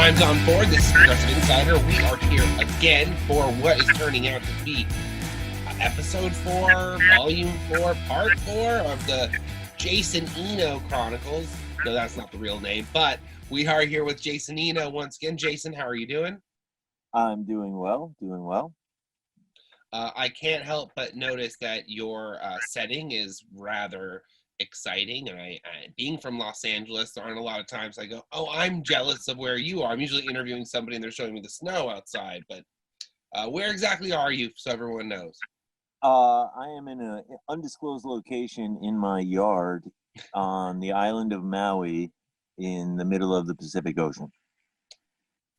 Time's on board. This is Progressive Insider. We are here again for what is turning out to be episode 4, volume 4, part 4 of the Jason Eno Chronicles. No, that's not the real name, but we are here with Jason Eno once again. Jason, how are you doing? I'm doing well, I can't help but notice that your setting is rather exciting, and I being from Los Angeles, there aren't a lot of times I go, oh, I'm jealous of where you are. I'm usually interviewing somebody and they're showing me the snow outside, but where exactly are you, so everyone knows? I am in an undisclosed location in my yard on the island of Maui in the middle of the Pacific Ocean.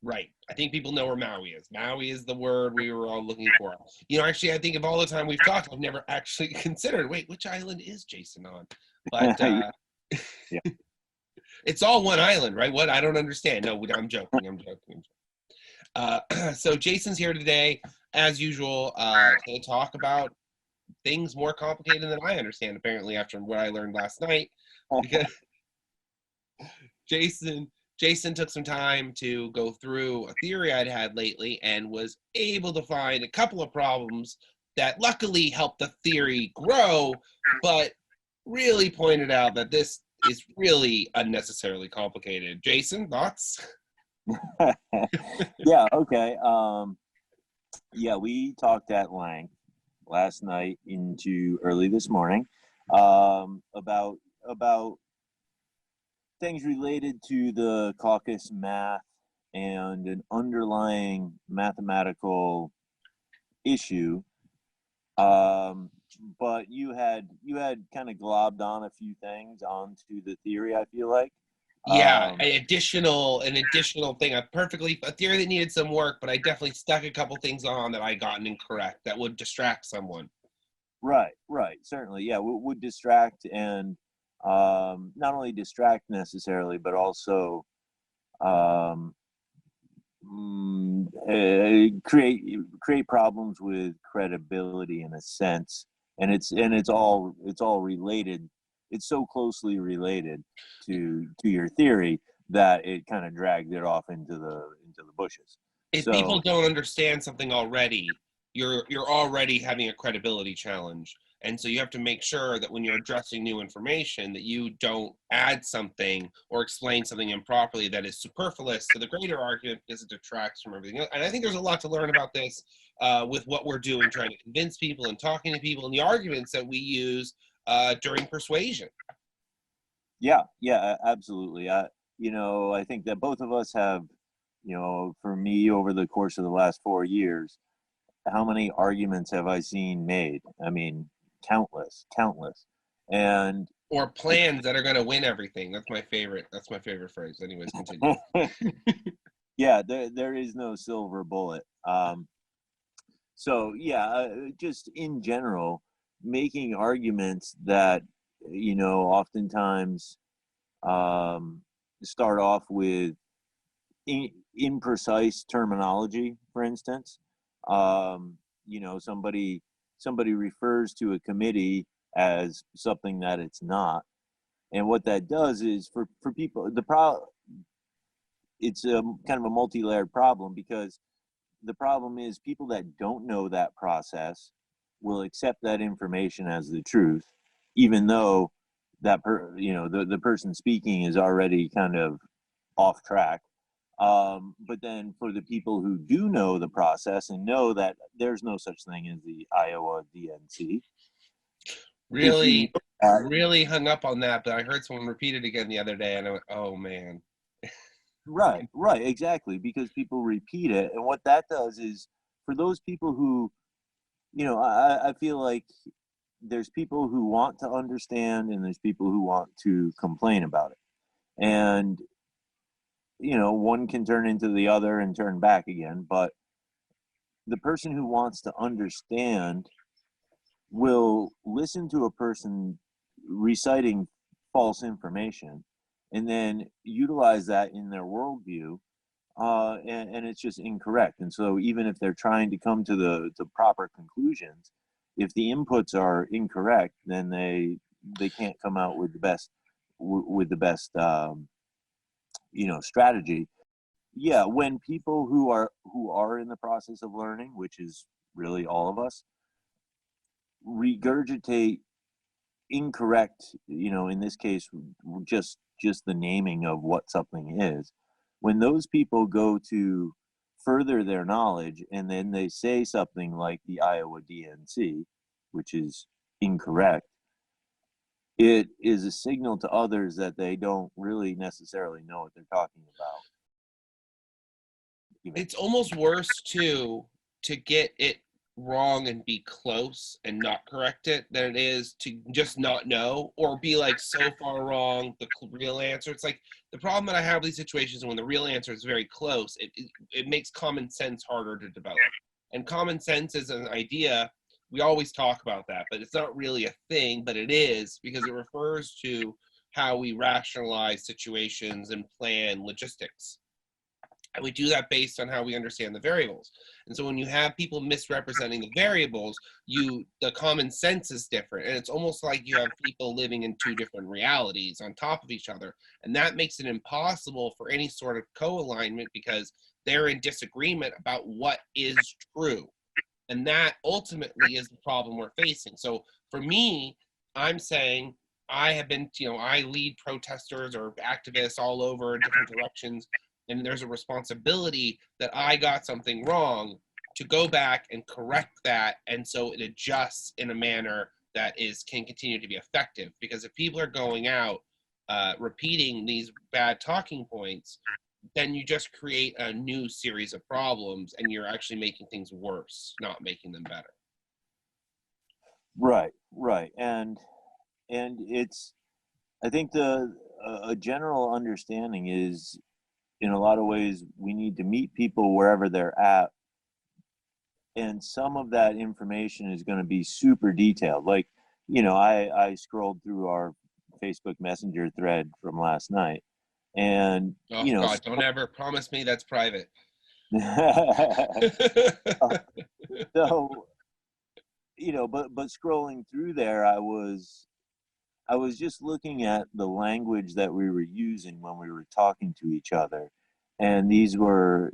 Right. I think people know where Maui is. Maui is the word we were all looking for. You know, actually, I think of all the time we've talked, I've never actually considered, wait, which island is Jason on? But Yeah. it's all one island, right? What? I don't understand. No, I'm joking. So Jason's here today, as usual, to talk about things more complicated than I understand, apparently, after what I learned last night. Because Jason took some time to go through a theory I'd had lately and was able to find a couple of problems that luckily helped the theory grow, but really pointed out that this is really unnecessarily complicated. Jason, thoughts? Yeah, okay. Yeah, we talked at length last night into early this morning about things related to the caucus math and an underlying mathematical issue. But you had kind of globbed on a few things onto the theory, I feel like. Yeah, an additional thing, a theory that needed some work, but I definitely stuck a couple things on that I gotten incorrect that would distract someone. Right, certainly, yeah, would distract and not only distract necessarily, but also create problems with credibility in a sense, and it's all related. It's so closely related to your theory that it kind of dragged it off into the bushes. If people don't understand something already, you're already having a credibility challenge. And so you have to make sure that when you're addressing new information that you don't add something or explain something improperly that is superfluous to the greater argument because it detracts from everything else. And I think there's a lot to learn about this with what we're doing, trying to convince people and talking to people and the arguments that we use during persuasion. Yeah, absolutely. I think that both of us have, for me over the course of the last 4 years, how many arguments have I seen made? I mean, countless. And or plans that are going to win everything. That's my favorite phrase. Anyways, continue. Yeah, there is no silver bullet. So yeah, just in general, making arguments that oftentimes start off with imprecise terminology. For instance, somebody refers to a committee as something that it's not, and what that does is for people, it's a kind of a multi-layered problem, because the problem is people that don't know that process will accept that information as the truth, even though the person speaking is already kind of off track. But then for the people who do know the process and know that there's no such thing as the Iowa DNC. Really hung up on that, but I heard someone repeat it again the other day and I went, oh man. Right, exactly, because people repeat it. And what that does is, for those people who, I feel like there's people who want to understand and there's people who want to complain about it. And, one can turn into the other and turn back again. But the person who wants to understand will listen to a person reciting false information and then utilize that in their worldview, and it's just incorrect. And so even if they're trying to come to the proper conclusions, if the inputs are incorrect, then they can't come out with the best strategy. yeah, when people who are in the process of learning, which is really all of us, regurgitate incorrect, in this case, just the naming of what something is. When those people go to further their knowledge and then they say something like the Iowa DNC, which is incorrect, it is a signal to others that they don't really necessarily know what they're talking about. It's almost worse to get it wrong and be close and not correct it than it is to just not know or be like so far wrong the real answer. It's like the problem that I have with these situations when the real answer is very close, it makes common sense harder to develop. And common sense is an idea. We always talk about that, but it's not really a thing, but it is because it refers to how we rationalize situations and plan logistics. And we do that based on how we understand the variables. And so when you have people misrepresenting the variables, the common sense is different. And it's almost like you have people living in two different realities on top of each other. And that makes it impossible for any sort of co-alignment because they're in disagreement about what is true. And that ultimately is the problem we're facing. So for me, I'm saying I have been, I lead protesters or activists all over in different directions. And there's a responsibility that I got something wrong to go back and correct that. And so it adjusts in a manner that can continue to be effective. Because if people are going out repeating these bad talking points, then you just create a new series of problems and you're actually making things worse, not making them better. Right. And it's, I think a general understanding is, in a lot of ways, we need to meet people wherever they're at. And some of that information is going to be super detailed. Like, I scrolled through our Facebook Messenger thread from last night. And, Oh, God, don't ever promise me that's private. So, but scrolling through there, I was just looking at the language that we were using when we were talking to each other. And these were,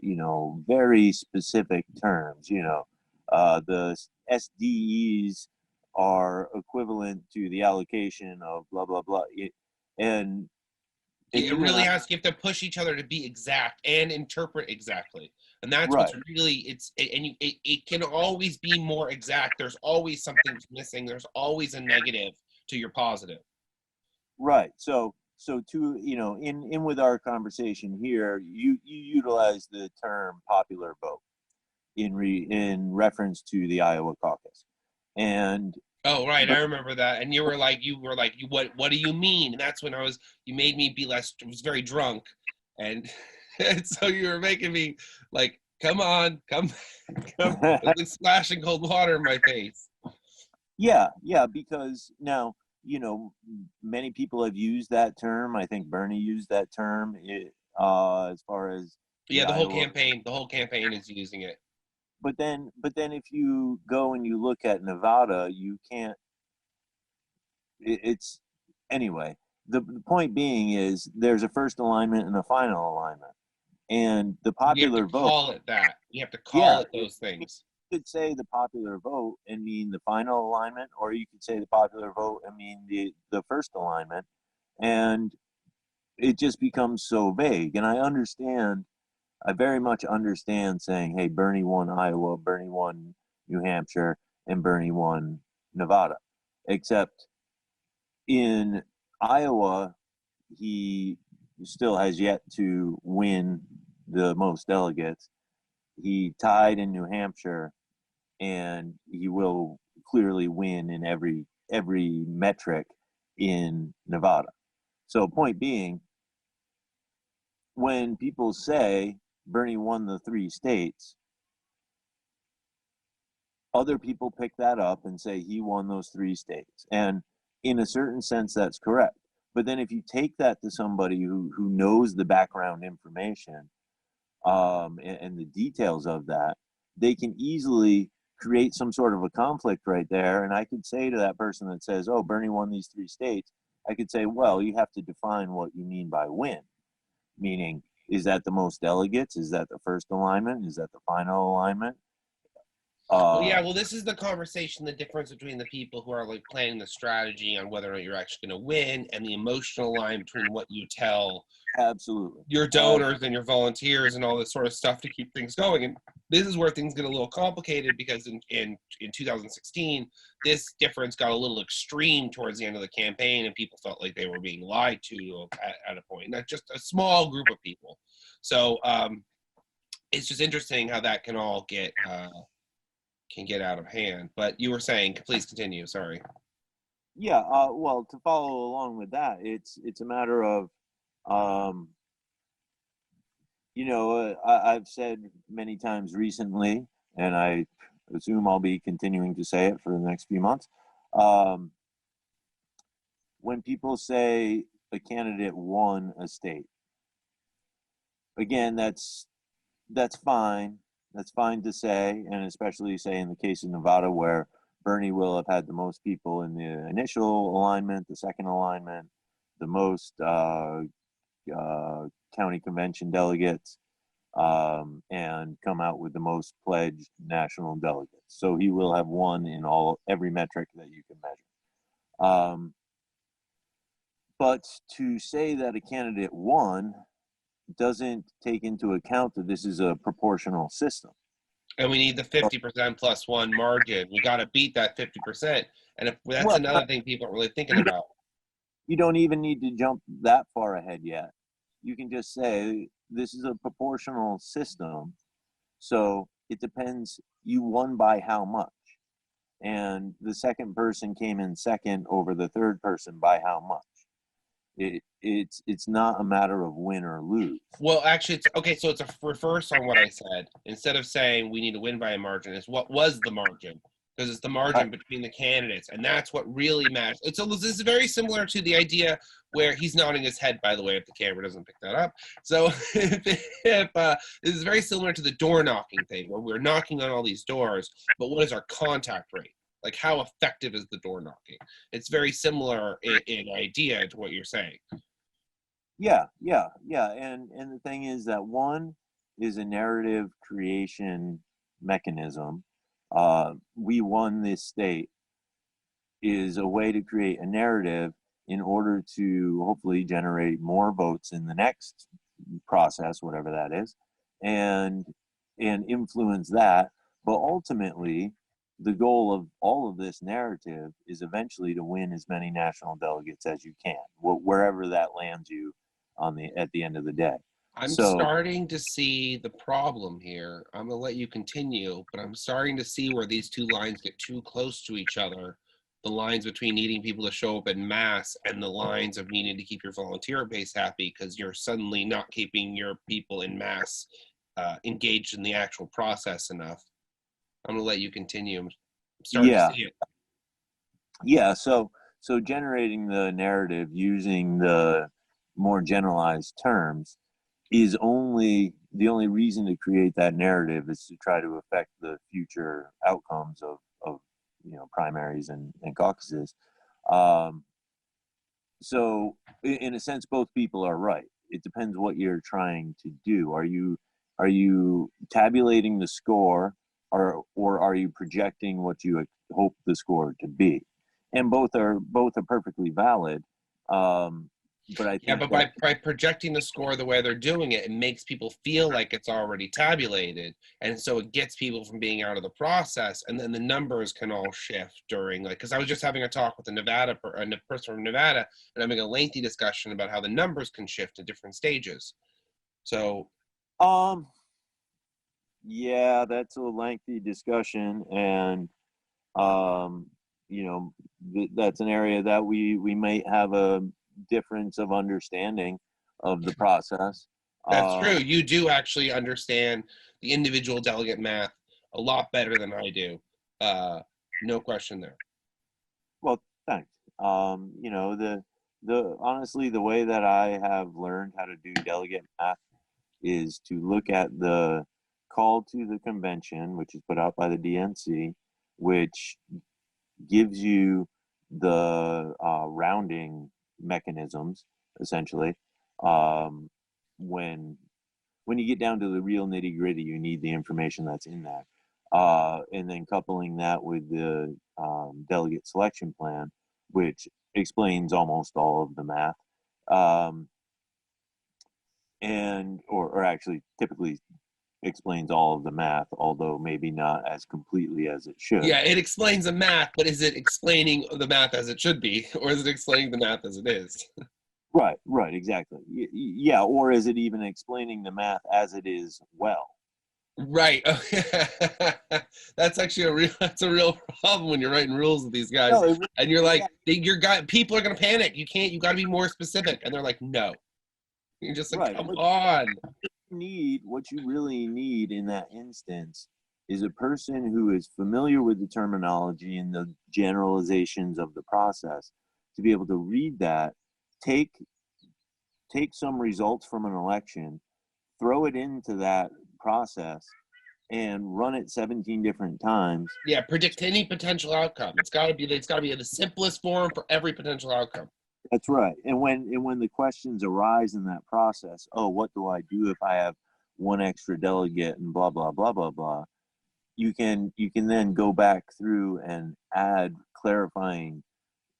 very specific terms. The SDEs are equivalent to the allocation of blah, blah, blah. And it you and really I, has, you have to push each other to be exact and interpret exactly. And that's right, what's really, it can always be more exact. There's always something missing. There's always a negative to your positive. right. So to, in with our conversation here, you utilize the term popular vote in reference to the Iowa caucus. And Oh, right. but I remember that. And you were like, what do you mean? And that's when you made me be was very drunk. And, and so you were making me like, come on, come, like splashing cold water in my face. yeah, because now, many people have used that term. I think Bernie used that term, as far as the Yeah, the Iowa. whole campaign is using it. But then if you go and you look at Nevada, you can't. It's anyway. The point being is there's a first alignment and a final alignment, and the You have to popular vote. call it that. You have to call Yeah, it those things. you could say the popular vote and mean the final alignment, or you could say the popular vote and mean the first alignment, and it just becomes so vague. And I very much understand saying, hey, Bernie won Iowa, Bernie won New Hampshire, and Bernie won Nevada. Except in Iowa, he still has yet to win the most delegates. He tied in New Hampshire, and he will clearly win in every metric in Nevada. So, point being, when people say Bernie won the 3 states, other people pick that up and say he won those 3 states. And in a certain sense, that's correct. But then if you take that to somebody who knows the background information, and the details of that, they can easily create some sort of a conflict right there. And I could say to that person that says, oh, Bernie won these 3 states, I could say, well, you have to define what you mean by win. Meaning, Is that the most delegates? Is that the first alignment? Is that the final alignment? Well, yeah, well, this is the conversation, the difference between the people who are like planning the strategy on whether or not you're actually going to win, and the emotional line between what you tell Absolutely. your donors and your volunteers and all this sort of stuff to keep things going. And this is where things get a little complicated, because in 2016, this difference got a little extreme towards the end of the campaign, and people felt like they were being lied to at a point. Not just a small group of people. So it's just interesting how that can all get out of hand. But you were saying, please continue. Sorry. Yeah. Well, to follow along with that, it's a matter of, I've said many times recently, and I assume I'll be continuing to say it for the next few months. When people say a candidate won a state, again, that's fine. That's fine to say, and especially say in the case of Nevada, where Bernie will have had the most people in the initial alignment, the second alignment, the most county convention delegates, and come out with the most pledged national delegates. So he will have won in every metric that you can measure. But to say that a candidate won doesn't take into account that this is a proportional system. And we need the 50% plus one margin. We got to beat that 50%. And that's another thing people aren't really thinking about. You don't even need to jump that far ahead yet. You can just say this is a proportional system. So it depends, you won by how much. And the second person came in second over the third person by how much. It's not a matter of win or lose. Well, actually, it's okay. So it's a reverse on what I said. Instead of saying we need to win by a margin, it's what was the margin, because it's the margin between the candidates, and that's what really matters. This is very similar to the idea where he's nodding his head, by the way, if the camera doesn't pick that up. So this is very similar to the door knocking thing, where we're knocking on all these doors, but what is our contact rate? Like, how effective is the door knocking? It's very similar in idea to what you're saying. Yeah. And the thing is that one is a narrative creation mechanism. We won this state is a way to create a narrative in order to hopefully generate more votes in the next process, whatever that is, and influence that. But ultimately, the goal of all of this narrative is eventually to win as many national delegates as you can, wherever that lands you at the end of the day. I'm starting to see the problem here. I'm going to let you continue, but I'm starting to see where these two lines get too close to each other. The lines between needing people to show up in mass and the lines of needing to keep your volunteer base happy, because you're suddenly not keeping your people in mass engaged in the actual process enough. I'm going to let you continue. I'm starting to see it. Yeah, so generating the narrative using the more generalized terms is the only reason to create that narrative is to try to affect the future outcomes of primaries and caucuses. So in a sense, both people are right. It depends what you're trying to do. Are you tabulating the score, or are you projecting what you hope the score to be? And both are perfectly valid. But I think by projecting the score the way they're doing it, it makes people feel like it's already tabulated, and so it gets people from being out of the process, and then the numbers can all shift during, like, because I was just having a talk with a person from Nevada, and having a lengthy discussion about how the numbers can shift at different stages. So yeah, that's a lengthy discussion, and that's an area that we might have a difference of understanding of the process. That's true. You do actually understand the individual delegate math a lot better than I do. No question there. Well, thanks. The honestly, the way that I have learned how to do delegate math is to look at the call to the convention, which is put out by the DNC, which gives you the rounding mechanisms, essentially, when when you get down to the real nitty gritty, you need the information that's in that. And then coupling that with the delegate selection plan, which explains almost all of the math, or actually typically explains all of the math, although maybe not as completely as it should. Yeah, it explains the math, but is it explaining the math as it should be, or is it explaining the math as it is? Right, exactly. Yeah, or is it even explaining the math as it is well? Right. That's actually that's a real problem when you're writing rules with these guys, No, and you're like, people are gonna panic. You got to be more specific, and they're like, no. You're just like, right. come on. What you really need in that instance is a person who is familiar with the terminology and the generalizations of the process to be able to read that, take some results from an election, throw it into that process, and run it 17 different times. Yeah, predict any potential outcome. It's got to be the simplest form for every potential outcome. That's right. And when the questions arise in that process, oh, what do I do if I have one extra delegate and blah blah blah blah blah, you can then go back through and add clarifying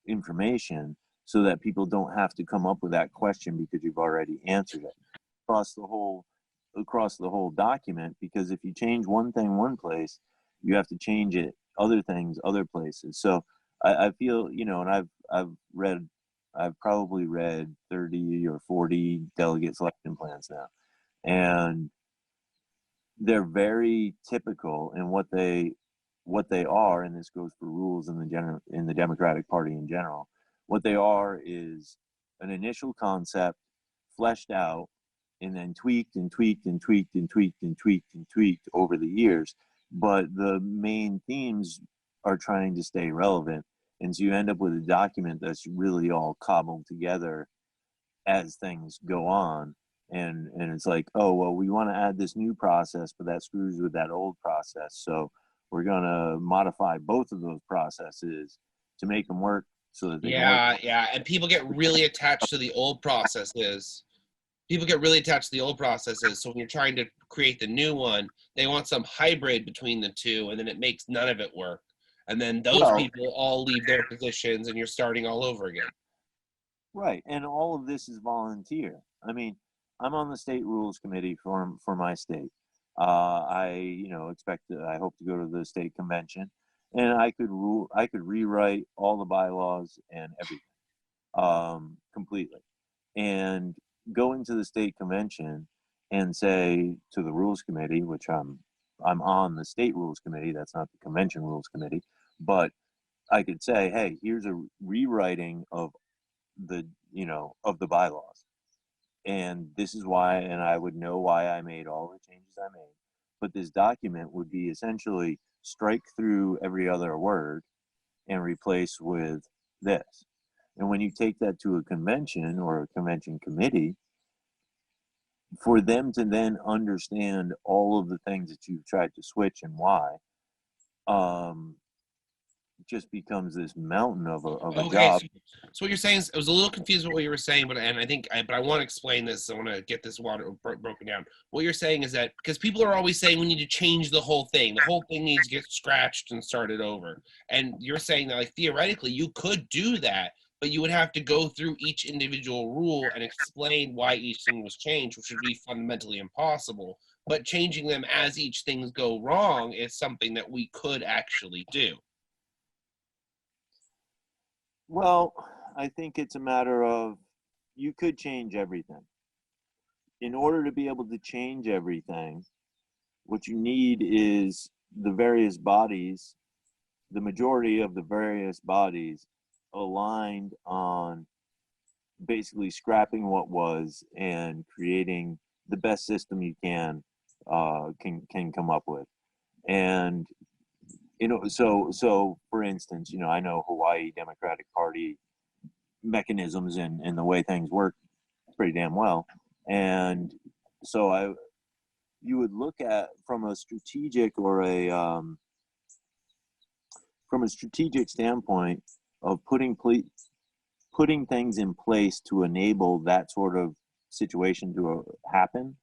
information so that people don't have to come up with that question because you've already answered it across the whole document. Because if you change one thing one place, you have to change it other things other places. So I feel, and I've probably read 30 or 40 delegate selection plans now, and they're very typical in what they are, and this goes for rules in the Democratic Party in general. What they are is an initial concept fleshed out and then tweaked and tweaked and tweaked and tweaked and tweaked and tweaked over the years. But the main themes are trying to stay relevant. And so you end up with a document that's really all cobbled together as things go on. And it's like, oh, well, we want to add this new process, but that screws with that old process. So we're going to modify both of those processes to make them work so that they can work. Yeah. And people get really attached to the old processes. So when you're trying to create the new one, they want some hybrid between the two, and then it makes none of it work. And then those people all leave their positions, and you're starting all over again. Right. And all of this is volunteer. I mean, I'm on the state rules committee for my state. I hope to go to the state convention, and I could rewrite all the bylaws and everything, completely, and go into the state convention and say to the rules committee, which I'm on the state rules committee, that's not the convention rules committee, but I could say, hey, here's a rewriting of the bylaws, and this is why, and I would know why I made all the changes I made. But this document would be essentially strike through every other word and replace with this. And when you take that to a convention or a convention committee, for them to then understand all of the things that you've tried to switch and why, just becomes this mountain of a job. So what you're saying is, I was a little confused with what you were saying, but I want to explain this. I want to get this water broken down. What you're saying is that because people are always saying we need to change the whole thing needs to get scratched and started over. And you're saying that, like, theoretically you could do that, but you would have to go through each individual rule and explain why each thing was changed, which would be fundamentally impossible. But changing them as each things go wrong is something that we could actually do. Well, I think it's a matter of, you could change everything. In order to be able to change everything, what you need is the various bodies, the majority of the various bodies aligned on basically scrapping what was and creating the best system you can come up with. And so for instance, I know Hawaii Democratic Party mechanisms and the way things work pretty damn well. And so you would look at from a strategic standpoint of putting things in place to enable that sort of situation to happen.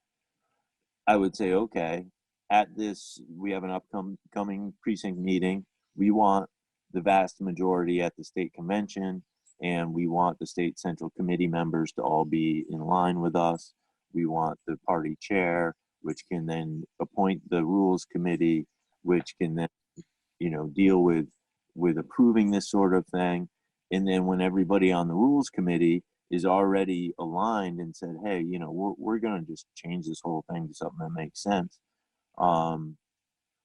I would say, okay, at this, we have an upcoming precinct meeting. We want the vast majority at the state convention, and we want the state central committee members to all be in line with us. We want the party chair, which can then appoint the rules committee, which can then, deal with approving this sort of thing. And then when everybody on the rules committee is already aligned and said, hey, we're going to just change this whole thing to something that makes sense.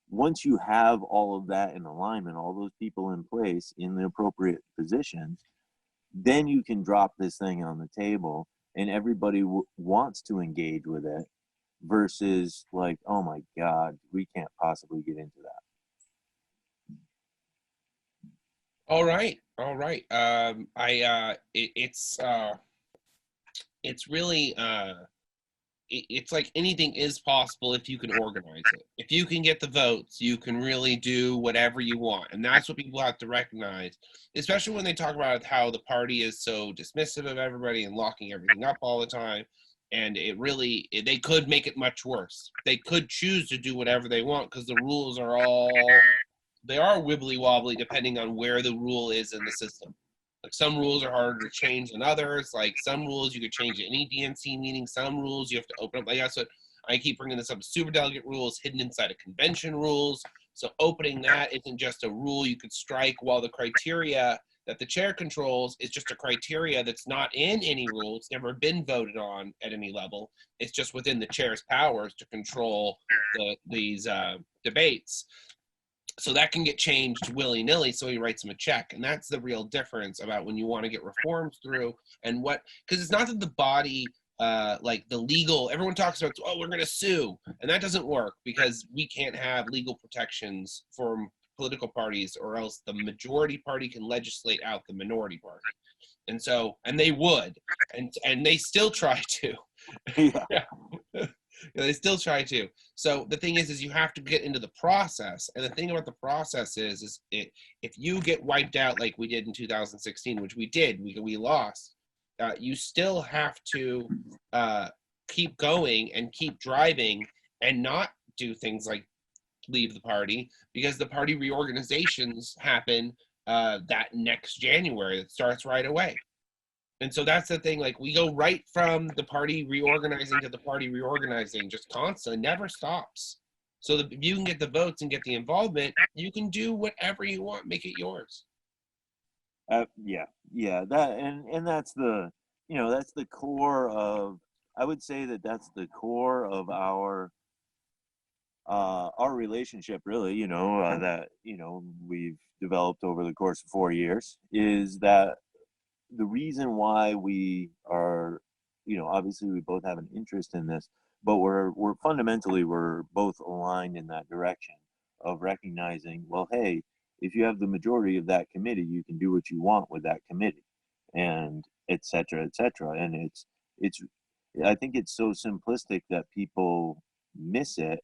Once you have all of that in alignment, all those people in place in the appropriate positions, then you can drop this thing on the table and everybody wants to engage with it versus like, oh my God, we can't possibly get into that. All right. It's really it's like anything is possible if you can organize it. If you can get the votes, you can really do whatever you want. And that's what people have to recognize, especially when they talk about how the party is so dismissive of everybody and locking everything up all the time. And they could make it much worse. They could choose to do whatever they want because the rules they are wibbly wobbly depending on where the rule is in the system. Like some rules are harder to change than others. Like some rules you could change at any DNC meeting. Some rules you have to open up. Like that's what I keep bringing this up. Superdelegate rules hidden inside of convention rules. So opening that isn't just a rule you could strike, while the criteria that the chair controls is just a criteria that's not in any rule. It's never been voted on at any level. It's just within the chair's powers to control these debates. So that can get changed willy-nilly, so he writes him a check. And that's the real difference about when you want to get reforms through and because it's not that the body, like the legal, everyone talks about, oh, we're going to sue. And that doesn't work because we can't have legal protections for political parties, or else the majority party can legislate out the minority party. And they would, and they still try to. Yeah. They still try to. So the thing is you have to get into the process. And the thing about the process is if you get wiped out like we did in 2016, which we did, we lost, you still have to keep going and keep driving and not do things like leave the party, because the party reorganizations happen that next January. It starts right away. And so that's the thing, like we go right from the party reorganizing to the party reorganizing, just constantly, never stops. So if you can get the votes and get the involvement, you can do whatever you want, make it yours. Yeah, that and that's that's the core of, I would say that's the core of our relationship, really, that we've developed over the course of 4 years, is that the reason why we are, obviously we both have an interest in this, but we're fundamentally, we're both aligned in that direction of recognizing, well, hey, if you have the majority of that committee, you can do what you want with that committee, and et cetera, et cetera. And it's I think it's so simplistic that people miss it,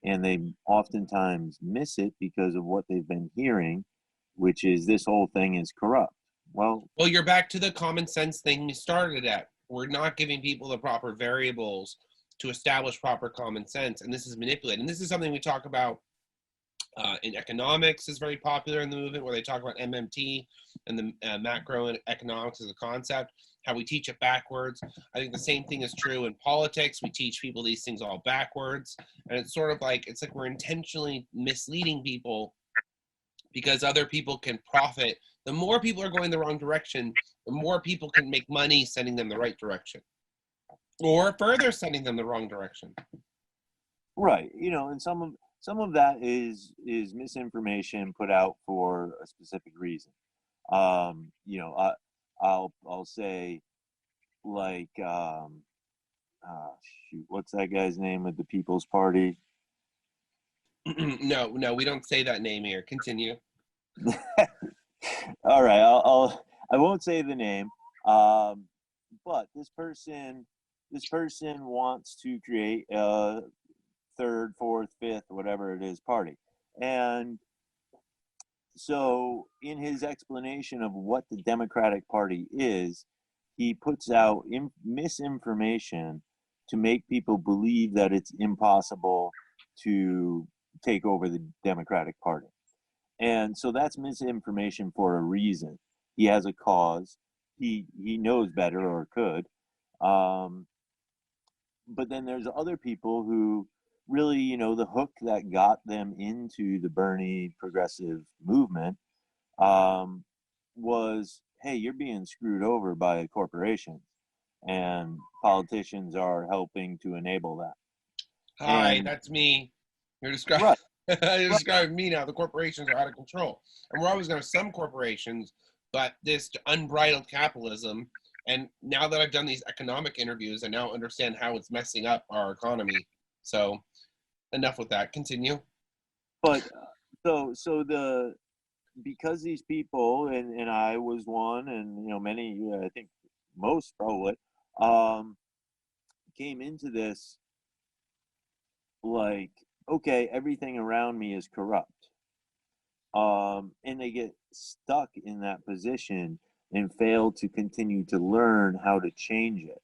and they oftentimes miss it because of what they've been hearing, which is this whole thing is corrupt. Well, you're back to the common sense thing you started at. We're not giving people the proper variables to establish proper common sense, and this is manipulated. And this is something we talk about in economics, is very popular in the movement, where they talk about MMT and the macroeconomics as a concept, how we teach it backwards. I think the same thing is true in politics. We teach people these things all backwards, and it's sort of like, it's like we're intentionally misleading people because other people can profit. The more people are going the wrong direction, the more people can make money sending them the right direction, or further sending them the wrong direction. Right. And some of that is misinformation put out for a specific reason. I'll say, like, shoot, what's that guy's name with the People's Party? No, we don't say that name here. Continue. All right, I won't say the name, but this person wants to create a third, fourth, fifth, whatever it is, party, and so in his explanation of what the Democratic Party is, he puts out misinformation to make people believe that it's impossible to take over the Democratic Party. And so that's misinformation for a reason. He has a cause. He knows better, or could. Um, but then there's other people who really, the hook that got them into the Bernie progressive movement was, hey, you're being screwed over by corporations, and politicians are helping to enable that. Hi, And that's me. You're describing right, you're right, describing me now. The corporations are out of control, and we're always going to have some corporations, but this unbridled capitalism. And now that I've done these economic interviews, I now understand how it's messing up our economy. So, enough with that. Continue. but so the because these people, and I was one, and many, I think most probably, um, came into this like, okay, everything around me is corrupt, and they get stuck in that position and fail to continue to learn how to change it.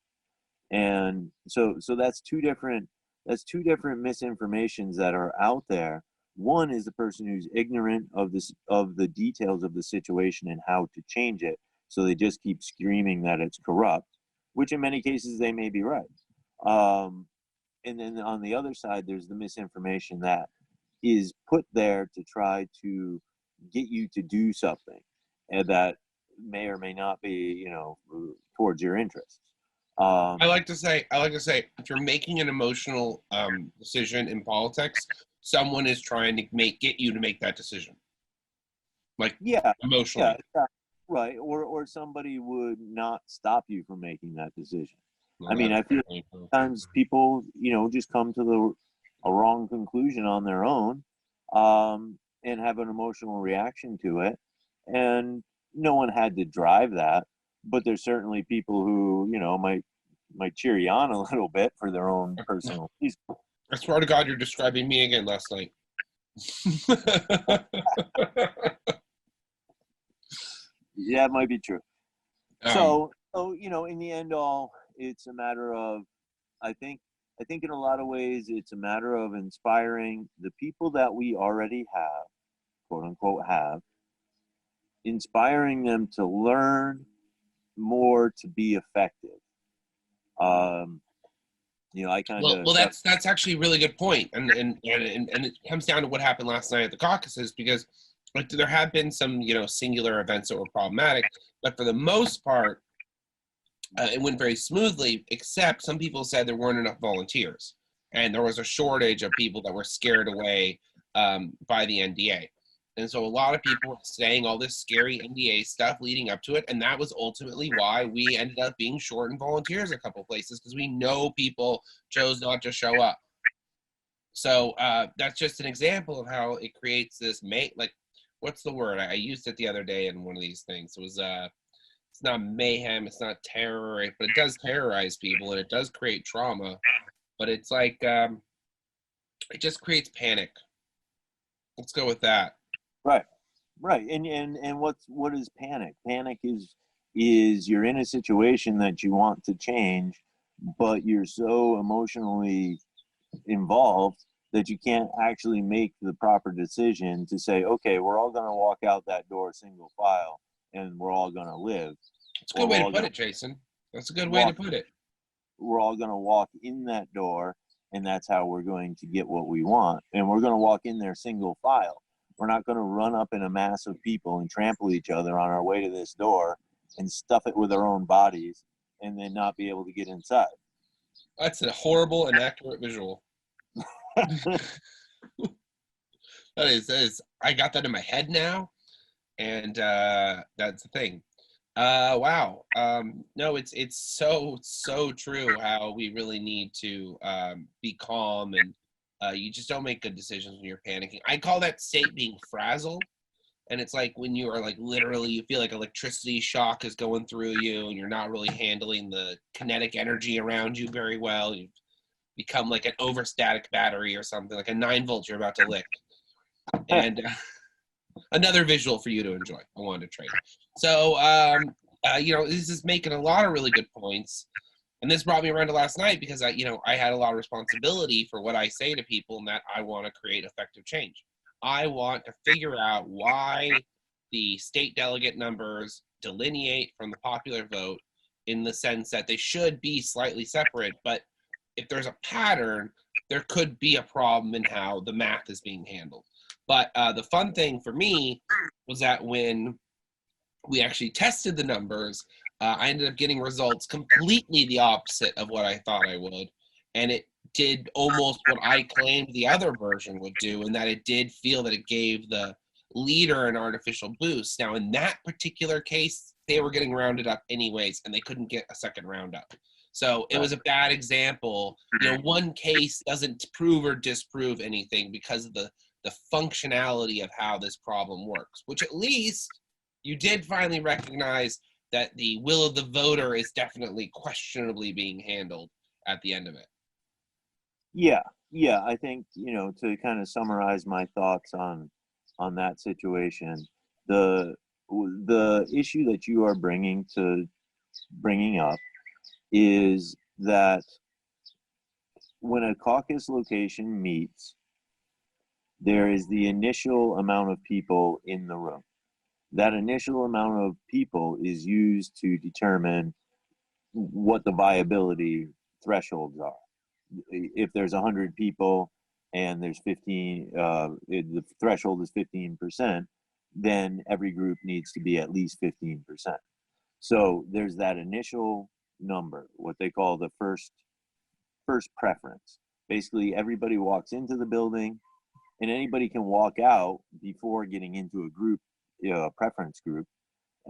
And so that's two different misinformations that are out there. One is the person who's ignorant of the details of the situation and how to change it, so they just keep screaming that it's corrupt, which in many cases they may be right. And then on the other side, there's the misinformation that is put there to try to get you to do something, and that may or may not be, towards your interests. I like to say, if you're making an emotional decision in politics, someone is trying to get you to make that decision, like Yeah, emotionally. yeah, right. Or somebody would not stop you from making that decision. Well, I mean, that's I feel definitely true. sometimes people, just come to a wrong conclusion on their own, and have an emotional reaction to it, and no one had to drive that. But there's certainly people who, might cheer you on a little bit for their own personal reasons. I swear to God, you're describing me again last night. Yeah, it might be true. um, So in the end, all it's a matter of, I think, in a lot of ways, it's a matter of inspiring the people that we already have, quote unquote, inspiring them to learn more to be effective. Um, I kind well, of well, that's actually a really good point, and it comes down to what happened last night at the caucuses, because like there have been some singular events that were problematic, but for the most part, it went very smoothly. Except some people said there weren't enough volunteers, and there was a shortage of people that were scared away by the NDA. And so a lot of people were saying all this scary NDA stuff leading up to it, and that was ultimately why we ended up being short in volunteers a couple places, because we know people chose not to show up. So that's just an example of how it creates this like, what's the word? I used it the other day in one of these things. It was it's not mayhem, it's not terror, but it does terrorize people and it does create trauma. But it's like it just creates panic. Let's go with that. right, right. And what is panic? Panic is you're in a situation that you want to change, but you're so emotionally involved that you can't actually make the proper decision to say, okay, we're all going to walk out that door single file, and we're all going to live, It's a or good way to put gonna it, Jason. That's a good way to walk put it. we're all going to walk in that door, and that's how we're going to get what we want, and we're going to walk in there single file. We're not going to run up in a mass of people and trample each other on our way to this door and stuff it with our own bodies and then not be able to get inside. That's a horrible and accurate visual. That is, I got that in my head now, and that's the thing. Wow. No, it's so true how we really need to be calm, and you just don't make good decisions when you're panicking. I call that state being frazzled. And it's like when you are like literally, you feel like electricity shock is going through you, and you're not really handling the kinetic energy around you very well. You've become like an overstatic battery or something, like a 9 volt you're about to lick. And another visual for you to enjoy. I wanted to trade. So, this is making a lot of really good points. And this brought me around to last night because I had a lot of responsibility for what I say to people, and that I want to create effective change. I want to figure out why the state delegate numbers delineate from the popular vote, in the sense that they should be slightly separate, but if there's a pattern, there could be a problem in how the math is being handled. But the fun thing for me was that when we actually tested the numbers, I ended up getting results completely the opposite of what I thought I would. And it did almost what I claimed the other version would do, in that it did feel that it gave the leader an artificial boost. Now, in that particular case, they were getting rounded up anyways, and they couldn't get a second roundup. So it was a bad example. One case doesn't prove or disprove anything because of the functionality of how this problem works, which at least you did finally recognize that the will of the voter is definitely questionably being handled at the end of it. Yeah, I think, to kind of summarize my thoughts on that situation, the issue that you are bringing up is that when a caucus location meets, there is the initial amount of people in the room. That initial amount of people is used to determine what the viability thresholds are. If there's 100 people and there's 15, the threshold is 15%, then every group needs to be at least 15%. So there's that initial number, what they call the first preference. Basically, everybody walks into the building, and anybody can walk out before getting into a group, a preference group,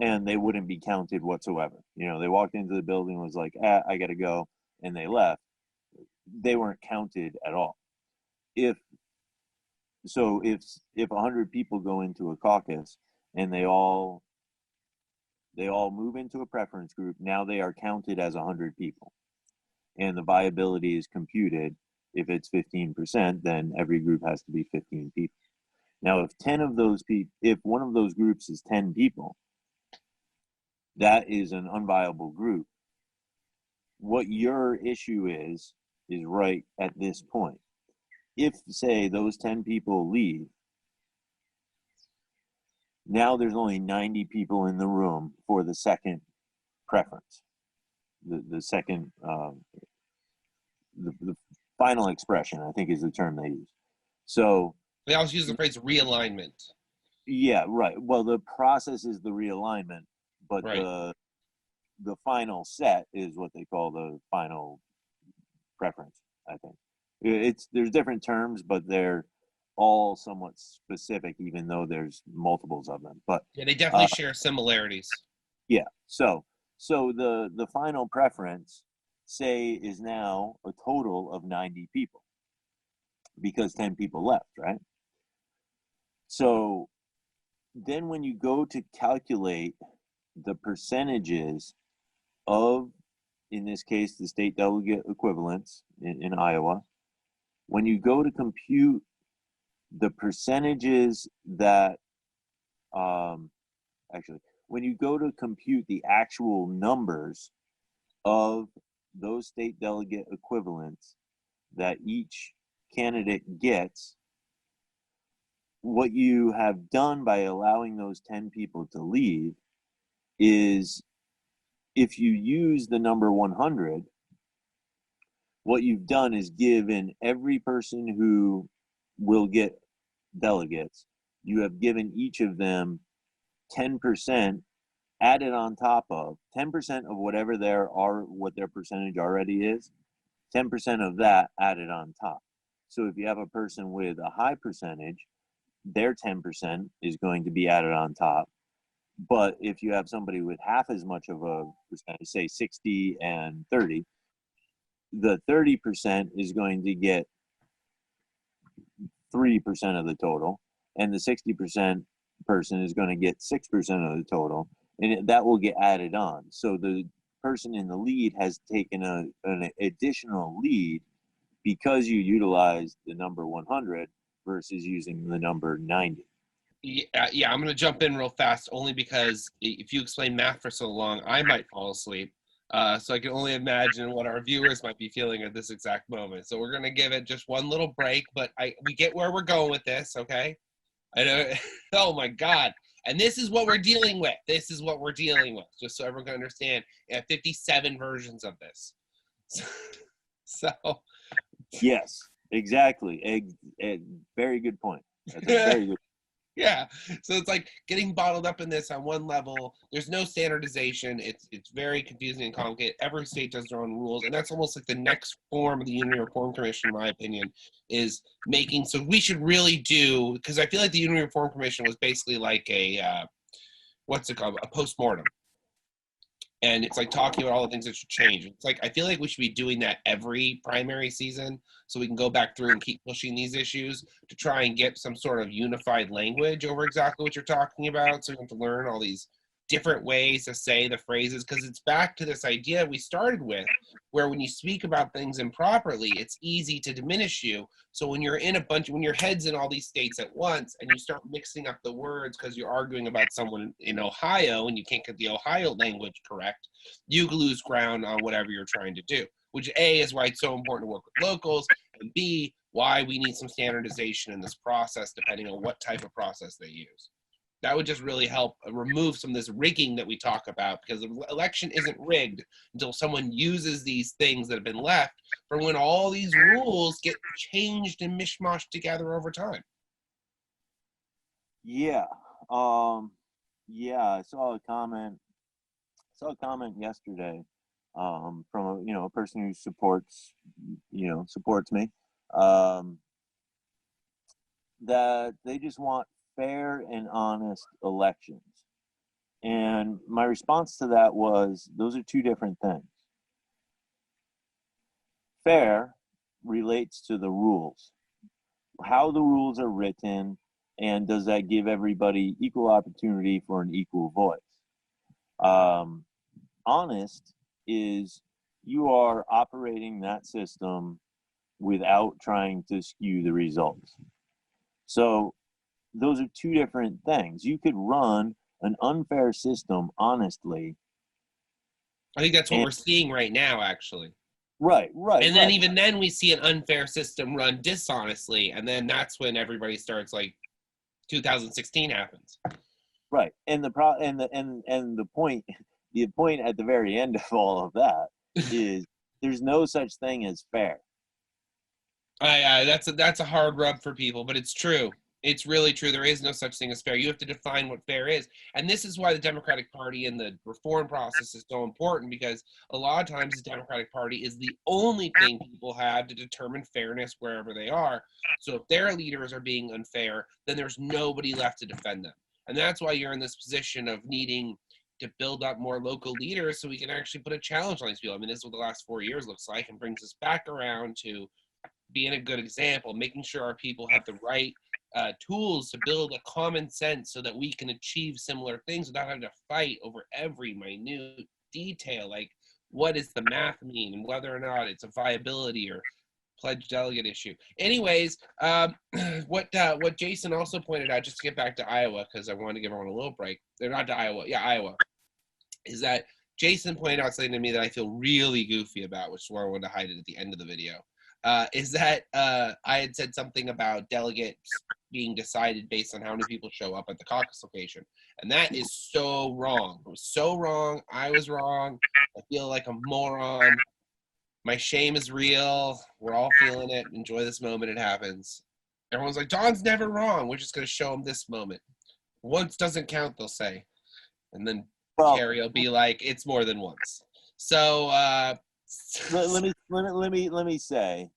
and they wouldn't be counted whatsoever. They walked into the building, was like, I gotta go, and they left. They weren't counted at all. If 100 people go into a caucus and they all move into a preference group, now they are counted as 100 people, and the viability is computed. If it's 15%, then every group has to be 15 people. Now, if one of those groups is 10 people, that is an unviable group. What your issue is right at this point. If, say, those 10 people leave, now there's only 90 people in the room for the second preference. The second, the final expression, I think, is the term they use. So they also use the phrase realignment. Yeah, right. Well, the process is the realignment, but right. The final set is what they call the final preference, I think. There's different terms, but they're all somewhat specific, even though there's multiples of them. But yeah, they definitely share similarities. Yeah. So the final preference, say, is now a total of 90 people because 10 people left, right? So then when you go to calculate the percentages of, in this case, the state delegate equivalents in Iowa, when you go to compute the percentages that, when you go to compute the actual numbers of those state delegate equivalents that each candidate gets, what you have done by allowing those 10 people to leave is, if you use the number 100, what you've done is given every person who will get delegates, you have given each of them 10% added on top of 10% of whatever what their percentage already is, 10% of that added on top. So if you have a person with a high percentage, their 10% is going to be added on top. But if you have somebody with half as much of a percentage, say 60 and 30, the 30% is going to get 3% of the total, and the 60% person is going to get 6% of the total, and that will get added on. So the person in the lead has taken an additional lead because you utilized the number 100 versus using the number 90. Yeah, I'm going to jump in real fast, only because if you explain math for so long, I might fall asleep. So I can only imagine what our viewers might be feeling at this exact moment. So we're gonna give it just one little break, but we get where we're going with this, okay? I know. Oh my God! And this is what we're dealing with. This is what we're dealing with. Just so everyone can understand, we have 57 versions of this. So Yes, exactly. A very good point. That's a very good. yeah, so it's like getting bottled up in this on one level. There's no standardization. It's very confusing and complicated. Every state does their own rules, and that's almost like the next form of the Unity Reform Commission, in my opinion, is making. So we should really do, because I feel like the Unity Reform Commission was basically like a what's it called, a postmortem. And it's like talking about all the things that should change. It's like I feel like we should be doing that every primary season so we can go back through and keep pushing these issues to try and get some sort of unified language over exactly what you're talking about. So we have to learn all these different ways to say the phrases, because it's back to this idea we started with, where when you speak about things improperly, it's easy to diminish you. So when you're in when your head's in all these states at once and you start mixing up the words because you're arguing about someone in Ohio and you can't get the Ohio language correct, you lose ground on whatever you're trying to do, which A, is why it's so important to work with locals, and B, why we need some standardization in this process depending on what type of process they use. That would just really help remove some of this rigging that we talk about, because the election isn't rigged until someone uses these things that have been left for when all these rules get changed and mishmashed together over time. Yeah. Yeah, I saw a comment yesterday from a person who supports me, that they just want fair and honest elections. And my response to that was, those are two different things. Fair relates to the rules, how the rules are written, and does that give everybody equal opportunity for an equal voice? Honest is you are operating that system without trying to skew the results. So those are two different things. You could run an unfair system honestly. I think that's what we're seeing right now, actually. Right. And then even then we see an unfair system run dishonestly, and then that's when everybody starts, like 2016 happens. Right. And the point at the very end of all of that is there's no such thing as fair. That's a hard rub for people, but it's true. It's really true. There is no such thing as fair. You have to define what fair is. And this is why the Democratic Party and the reform process is so important, because a lot of times the Democratic Party is the only thing people have to determine fairness wherever they are. So if their leaders are being unfair, then there's nobody left to defend them. And that's why you're in this position of needing to build up more local leaders so we can actually put a challenge on these people. I mean, this is what the last 4 years looks like, and brings us back around to being a good example, making sure our people have the right tools to build a common sense so that we can achieve similar things without having to fight over every minute detail, like what does the math mean and whether or not it's a viability or pledged delegate issue. Anyways, what Jason also pointed out, just to get back to Iowa, because I wanted to give everyone a little break. They're not to Iowa. Yeah, Iowa. Is that Jason pointed out something to me that I feel really goofy about, which is why I wanted to hide it at the end of the video. Is that I had said something about delegates being decided based on how many people show up at the caucus location. And that is so wrong. It was so wrong. I was wrong. I feel like a moron. My shame is real. We're all feeling it. Enjoy this moment. It happens. Everyone's like, Don's never wrong. We're just going to show him this moment. Once doesn't count, they'll say. And then Carrie will be like, it's more than once. So let me say,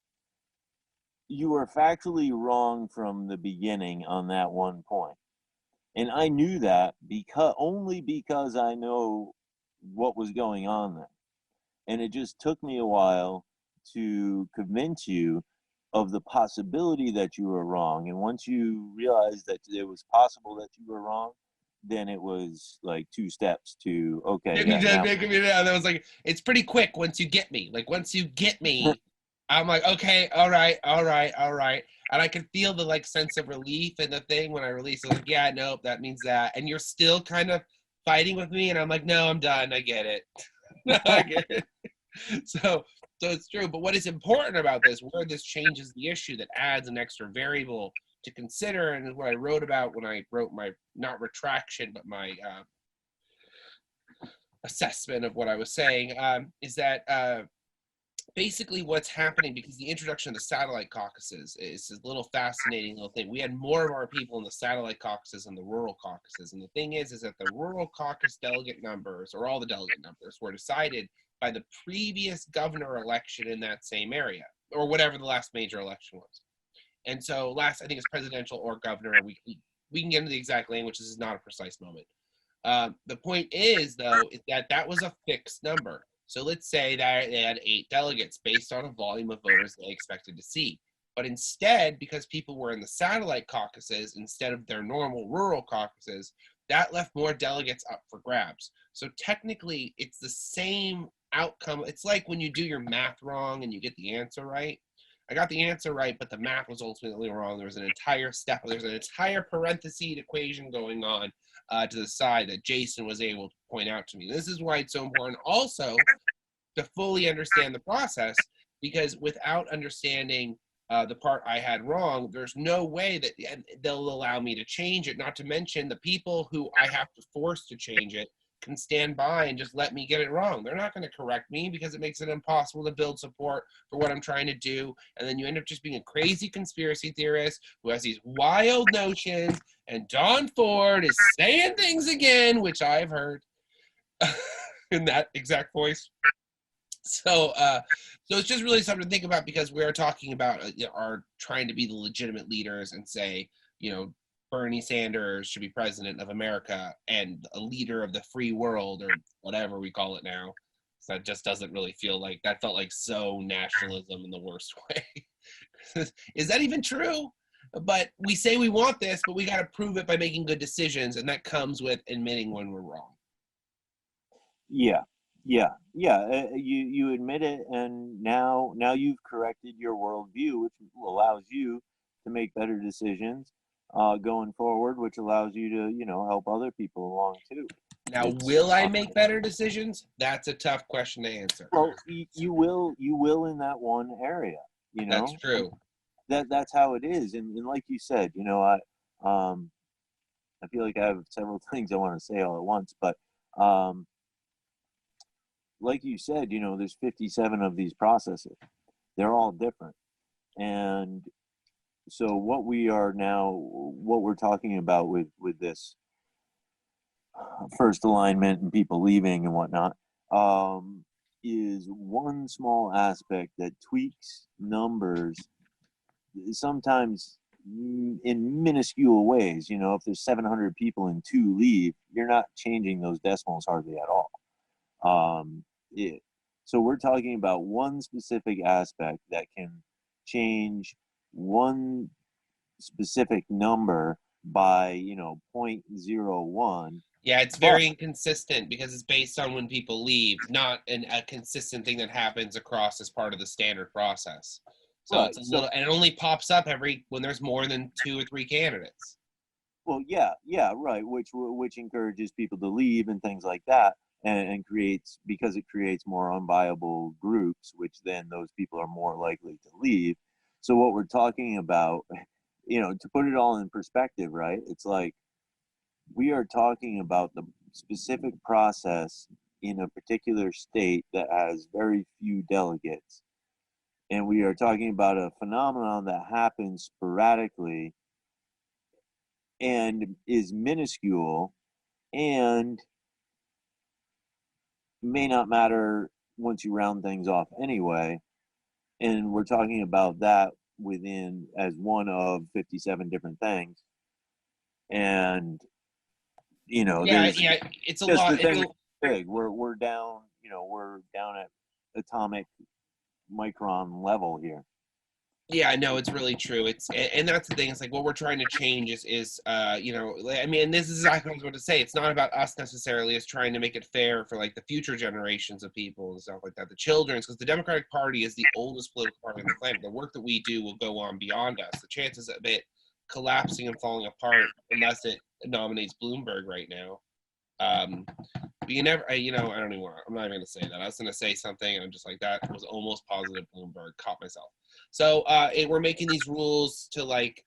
you were factually wrong from the beginning on that one point. And I knew that only because I know what was going on there. And it just took me a while to convince you of the possibility that you were wrong. And once you realized that it was possible that you were wrong, then it was like 2 steps to, okay. That was like, it's pretty quick once you get me. Like, once you get me, I'm like, okay, all right. And I can feel the like sense of relief in the thing when I release it. Like, yeah, nope, that means that. And you're still kind of fighting with me. And I'm like, no, I'm done. I get it. No, I get it. So it's true. But what is important about this, where this changes the issue, that adds an extra variable to consider, and is what I wrote about when I wrote my, not retraction, but my assessment of what I was saying, is that basically what's happening, because the introduction of the satellite caucuses is a little fascinating little thing. We had more of our people in the satellite caucuses than the rural caucuses. And the thing is that the rural caucus delegate numbers, or all the delegate numbers, were decided by the previous governor election in that same area, or whatever the last major election was. And so I think it's presidential or governor. We can get into the exact language. This is not a precise moment. The point is, though, is that that was a fixed number. So let's say that they had 8 delegates based on a volume of voters they expected to see. But instead, because people were in the satellite caucuses instead of their normal rural caucuses, that left more delegates up for grabs. So technically, it's the same outcome. It's like when you do your math wrong and you get the answer right. I got the answer right, but the math was ultimately wrong. There was an entire step, there's an entire parentheses equation going on to the side that Jason was able to point out to me. This is why it's so important also to fully understand the process, because without understanding the part I had wrong, there's no way that they'll allow me to change it. Not to mention the people who I have to force to change it can stand by and just let me get it wrong. They're not going to correct me, because it makes it impossible to build support for what I'm trying to do. And then you end up just being a crazy conspiracy theorist who has these wild notions, and Don Ford is saying things again, which I've heard in that exact voice. So it's just really something to think about, because we're talking about are trying to be the legitimate leaders and say, Bernie Sanders should be president of America and a leader of the free world, or whatever we call it now. So that just doesn't really feel like, that felt like so nationalism in the worst way. Is that even true? But we say we want this, but we got to prove it by making good decisions. And that comes with admitting when we're wrong. Yeah. You admit it, and now you've corrected your worldview, which allows you to make better decisions going forward, which allows you to help other people along too. Now, will I make better decisions? That's a tough question to answer. Well, you will in that one area. That's true. That's how it is, and like you said, I feel like I have several things I want to say all at once, but like you said, there's 57 of these processes. They're all different. And so what we're talking about with this first alignment and people leaving and whatnot, is one small aspect that tweaks numbers, sometimes in minuscule ways. If there's 700 people and 2 leave, you're not changing those decimals hardly at all. So we're talking about one specific aspect that can change one specific number by 0.01. Yeah, it's very inconsistent, because it's based on when people leave, not a consistent thing that happens across as part of the standard process. So right. It's a little, and it only pops up when there's more than 2 or 3 candidates. Well, yeah, right, which encourages people to leave and things like that. And creates more unviable groups, which then those people are more likely to leave. So what we're talking about, to put it all in perspective, right? It's like we are talking about the specific process in a particular state that has very few delegates. And we are talking about a phenomenon that happens sporadically and is minuscule and may not matter once you round things off anyway. And we're talking about that within as one of 57 different things. And it's a lot. The thing big. We're down, we're down at atomic micron level here. Yeah, no, it's really true. And that's the thing. It's like what we're trying to change is I mean, this is exactly what I was going to say. It's not about us necessarily. It's trying to make it fair for like the future generations of people and stuff like that. The children's, because the Democratic Party is the oldest political party on the planet. The work that we do will go on beyond us. The chances of it collapsing and falling apart, unless it nominates Bloomberg right now, But you never, you know, I don't even want. I'm not even going to say that. I was going to say something, and I'm just like, that was almost positive Bloomberg. Caught myself. So we're making these rules to like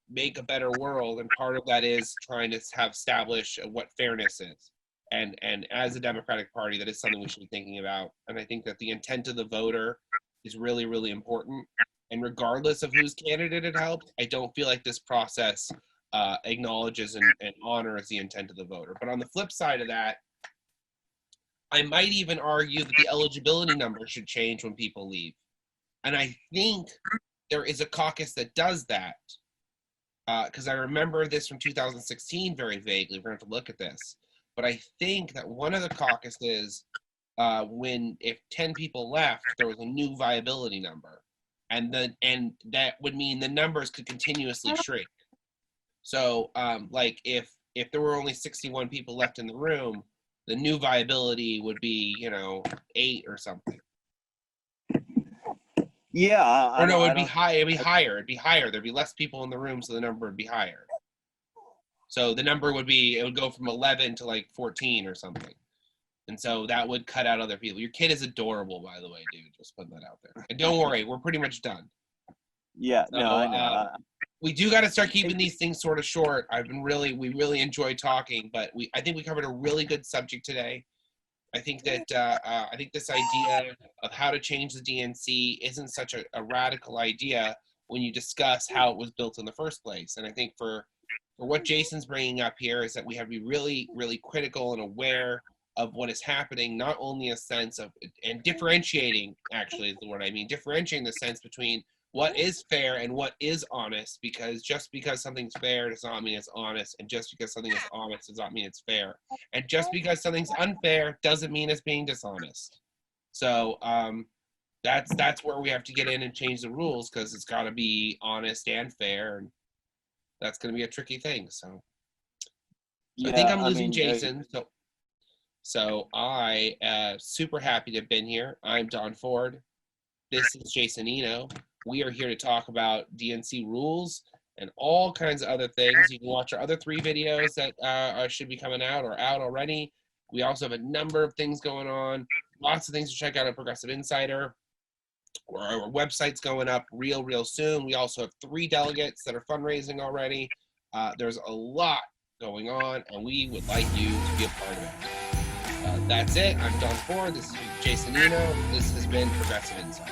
make a better world, and part of that is trying to have establish what fairness is. And as a Democratic Party, that is something we should be thinking about. And I think that the intent of the voter is really, really important. And regardless of whose candidate it helps, I don't feel like this process acknowledges and honors the intent of the voter. But on the flip side of that, I might even argue that the eligibility number should change when people leave. And I think there is a caucus that does that. Because I remember this from 2016 very vaguely. We're going to have to look at this. But I think that one of the caucuses, if 10 people left, there was a new viability number. And that would mean the numbers could continuously shrink. So like if there were only 61 people left in the room, the new viability would be, 8 or something. Yeah. Or no, it'd be higher. It'd be higher. There'd be less people in the room, so the number would be higher. So the number would go from 11 to like 14 or something. And so that would cut out other people. Your kid is adorable, by the way, dude. Just putting that out there. And don't worry, we're pretty much done. Yeah, So, no, I know. We do got to start keeping these things sort of short. We really enjoy talking, but I think we covered a really good subject today. I think that I think this idea of how to change the DNC isn't such a radical idea when you discuss how it was built in the first place. And I think for what Jason's bringing up here is that we have to be really, really critical and aware of what is happening, not only a sense of, and differentiating, actually is the word I mean, differentiating the sense between what is fair and what is honest, because just because something's fair does not mean it's honest, and just because something is honest does not mean it's fair. And just because something's unfair doesn't mean it's being dishonest. So that's where we have to get in and change the rules, because it's got to be honest and fair, and that's going to be a tricky thing. So I think I'm losing Jason. So I super happy to have been here. I'm Don Ford. This is Jason Eno. We are here to talk about DNC rules and all kinds of other things. You can watch our other 3 videos that should be coming out or out already. We also have a number of things going on. Lots of things to check out at Progressive Insider. Our website's going up real soon. We also have 3 delegates that are fundraising already. There's a lot going on, and we would like you to be a part of it. That's it. I'm Don Ford. This is Jason Eno. This has been Progressive Insider.